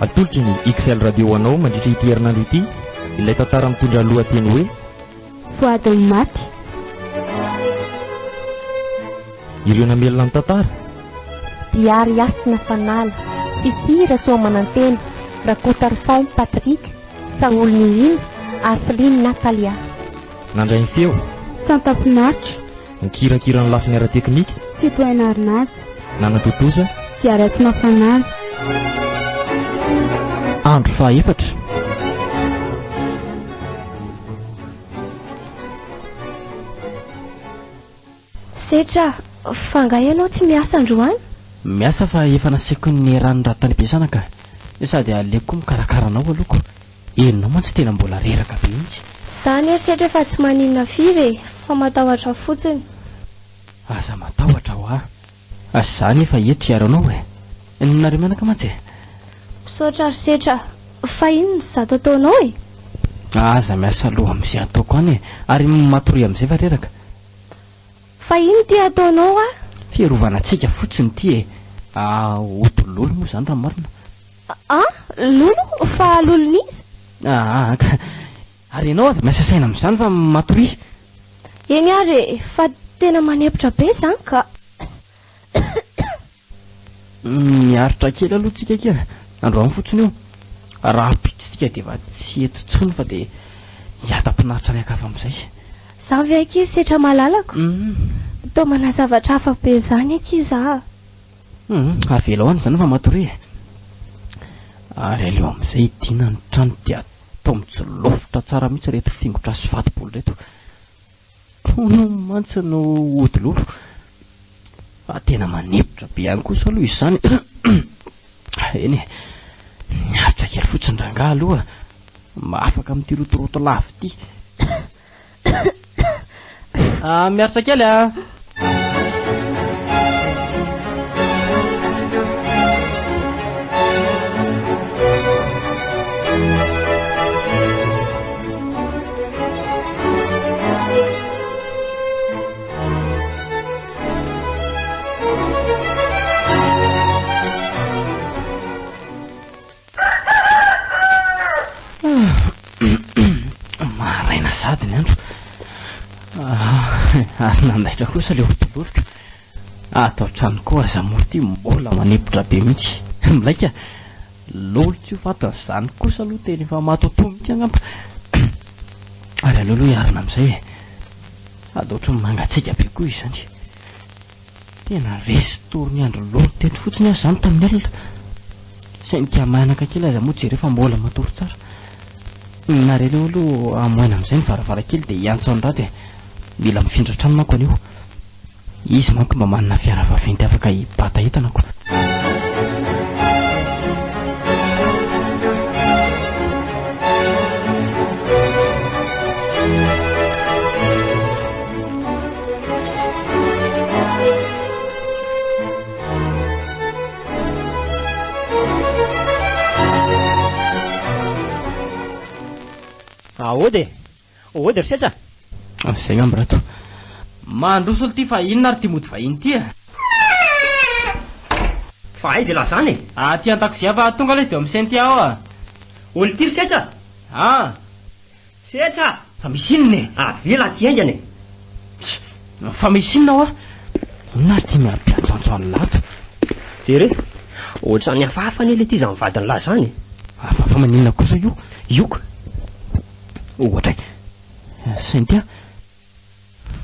atolotry ny XL radio anao mandritra ity herinandro ity ilay tantara mitondra lohateny hoe voadiny maty. ireo namelona ny tantara Diary Asina Fanala, Sisira Soamanantena, Rakotarsao Patrick, Saolo Nihina, Asline Natalia. nandray ny feo Santa Finaritra, nikirakira ny lafiny ara-teknika tsy toaina Arinaja, nanatotoza Diary Asina Fanala. andro fahaefatra Setra, fangay ianao tsy miasa androany? Miasa fa efa nasaiko ny rano ratany ampiasana ka sady aleko mikarakara anao aloko. Enonao mantsy tena mbola reraka be mihitsy. Zany ery Setra fa tsy maninona firy fa matahotra fotsiny. Aza matahotra ho zany efa eto iaro anao nareo menaka mantsy Misaotra ry Setra, fa inona zato ataonao aza miasa aloha amin'izay ataoko any ary matory amin'izay fa reraka. Fa ino ty ataonao Fierovana antsika fotsiny ty otololo moa zany raha marina. Lolo? Fa lolon'izy? Ary ianao aza miasa saina amin'izany fa matory. Eny ary fa tena manepotra be zany ka miaritra kely aloha tsika kely androany fotsiny io raha pititsika dia efa tsy eto tsony fa dia hiata-pinaritra ny akafa amin'izay. Za ve ankizy Setra malalako? Tao mana zavatra hafa be zany ankizy avela hoany zany fa matory. Ary aleo amin'izay idina ny trano dia atao mitsolofitra tsara mihitsy reto fingotra sy fatibolo reto. No mantsy no odilolo fa tena manepotra be ihany kosa aloha izany. Eny miaritra kely fotsiny ranga aloha afaka amin'ity rotoroto lavo ity. Miaritra kely maraina sady ny andro ary nandaitra kosa le otololotra atao trano koa aza moa ty mbola manepotra be mihitsy milaika lolo tsy ho fatany zany kosa aloha tena efa matoto mihitsy angamba. Ary aleoloha iarina amin'izay ady ohatra mangatsika be koa izany tena resy tory ny andro lolo teto fotsiny azy zany tamin'ny alina sainy kiamanaka kely aza moa jerefa mbola matory tsara. Ary aleoloha amoina amin'izay ny varavarakely dia hiantso an'raha dia mila mifindra trano manko anio. Izy manko mba manana fiara vaventy afaka hibata entana ko. Ody ry Setra. Zay ngamba rato. Mandroso olo ty fa inona ary ty mody vahiny ty Fa aiza la zany ty an-takozia fa tonga ilay izy dia amin'iseny ty ao olo ty ry Setra. Setra fa misy inona avela ty aingany fa misy inona ao inona ary ty miapiantsoantsoany lato jere ohatra ny hafahafany ilay ty izany vadiny lahy zany fa maninona kosa ioko ohatra sainy ty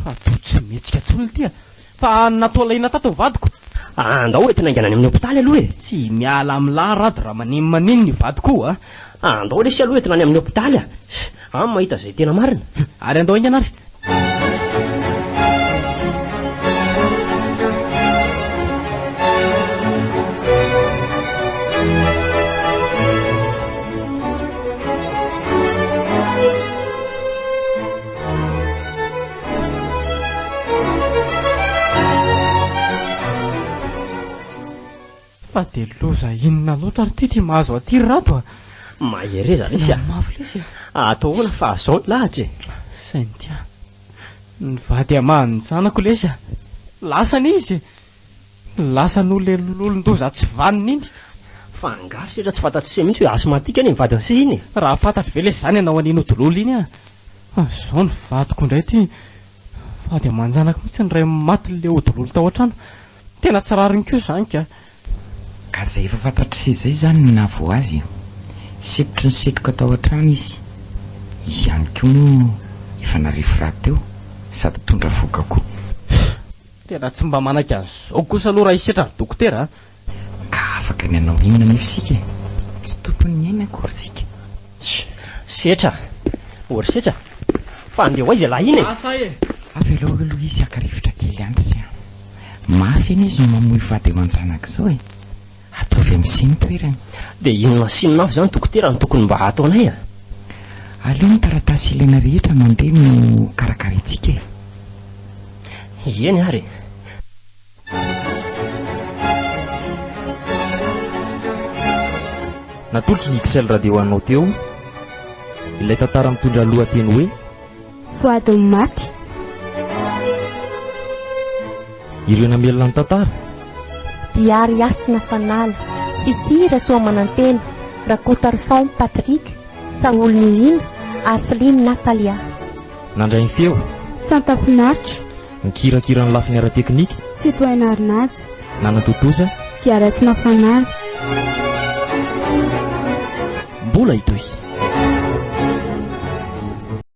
fa to tsy mihetsika tsony ty fa natao laina tato vadiko andao entina ainganany amin'ny hopitaly aloha tsy miala amin'ny laharady raha maninona ny vadiko andao lesy aloha entina any amin'ny hopitaly mahita zay tena marina ary andao aingana ary fa de loza inona loatra ary ty mahazo aty rato mahereza lesy mafy lesy atao hoana fa azao lahatra sainy tia ny vady amahany zanako lesy lasany izy lasany olololondoza tsy vaniny iny Fa angary setra tsy fantatry se mihitsy hoe asmatika any mivadiny se iny. Raha fantatry ve le zany anao an'ino dololo iny a? Zao ny vadiko indray ty. Fa dia manjanaka mihitsy ny ray maty le odololo tao an-trano. Tena tsy rariny koa zany ka. Ka izay efa fantatry se izay zany ny navo azy. Sepotry ny setroka tao an-trano izy. Izy ihany koa no efa narify raha teo sady tondra voka koa. Tena tsy mba manaka an'izao kosa aloha raha hisetra ny dokotera. Ka afaka ny anao inona nefisika? Tsy tompony ny aina akory sika. Setra. Ory setra. Fa andeha ho aiza lahy iny e. Asa e. Avy aloha izy akarivotra kely andro sy mafy eny izy no mamoy vady aman-janaka izao e. Ataovy amin'izay ny toerany. Dia inona sinona avy zany dokotera no tokony mba ataonay a? Aleo ny taratasy ilaina rehetra mandeha no karakarintsika e. Eny ary. Natolotry ny XL radio anao teo ilay tantara mitondra lohateny hoe Voadiny maty. ireo namelona ny tantara Diary Asina Fanala, Sisira Soamanantena, Rakotarson Patrick, Saoly Nirina, Asline Natalia. nandray ny feo Santa Finaritra, nikirakira ny lafiny ara-teknika Citoyen Arnazy, nanatotosa Diary Asina Fanala. Mbola itoy.